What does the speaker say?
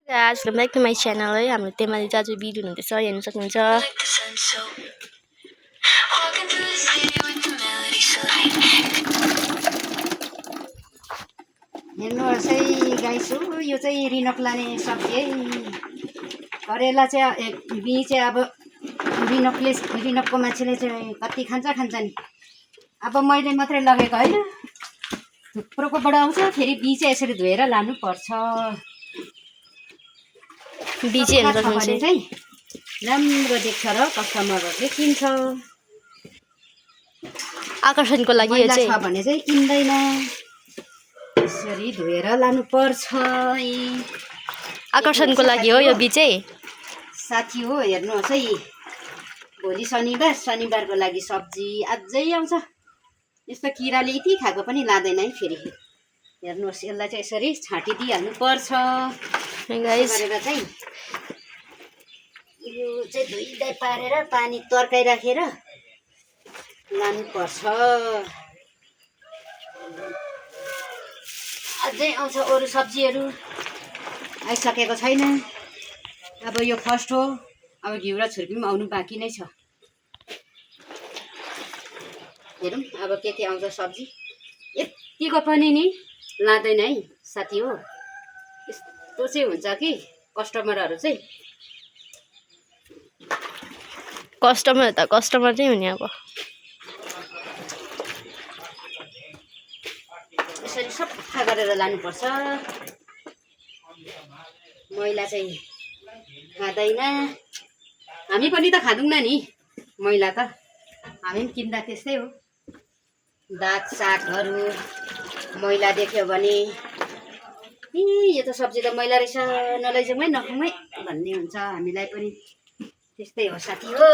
Guys, welcome back to my channel है हाम्रो तेमाली दाजु भिडियो हुँदैछ हेर्न सक्नुहुन्छ हेर्नुहोस् है गाइस हो यो चाहिँ रिनक लाने सब्जी है करेला चाहिँ बिँ चाहिँ अब रिनकको मान्छेले चाहिँ कति खान्छ नि अब मैले मात्रै लगेको होइन थुप्रोकोबाट आउँछ फेरि बिँ चाहिँ यसरी धोएर लानुपर्छ बी चाहिँ हेर्न सक्नुहुन्छ चाहिँ राम्रो देख्छ र कस्टमरहरूले किन्छ आकर्षणको लागि यो चाहिँ छ भने चाहिँ किन्दैन यसरी धोएर लानुपर्छ आकर्षणको लागि हो यो बी चाहिँ साथी हो हेर्नुहोस् है भोलि शनिबारको लागि सब्जी अझै आउँछ यस्तो किराले यति खाएको पनि लाँदैन है फेरि हेर्नुहोस् यसलाई चाहिँ यसरी छाँटिदिइहाल्नु पर्छ गरेर चाहिँ यो चाहिँ धुइँदै पारेर पानी तर्काइराखेर लानुपर्छ अझै आउँछ अरू सब्जीहरू आइसकेको छैन अब यो फर्स्ट हो अब घिउ र छुर्पी पनि आउनु बाँकी नै छ हेरौँ अब के आउँछ सब्जी यतिको पनि नि लाँदैन है साथी हो यस्तो चाहिँ हुन्छ कि कस्टमरहरू चाहिँ कस्टमर चाहिँ हुने अब यसरी सफा गरेर लानुपर्छ मैला चाहिँ खाँदैन हामी पनि त खाँदैनौँ नि मैला त हामी पनि किन्दा त्यस्तै हो दाग सागहरू मैला देख्यो भने यो त सब्जी त मैला रहेछ नलैजाउँ है नखाउँ है भन्ने हुन्छ हामीलाई पनि त्यस्तै हो साथी हो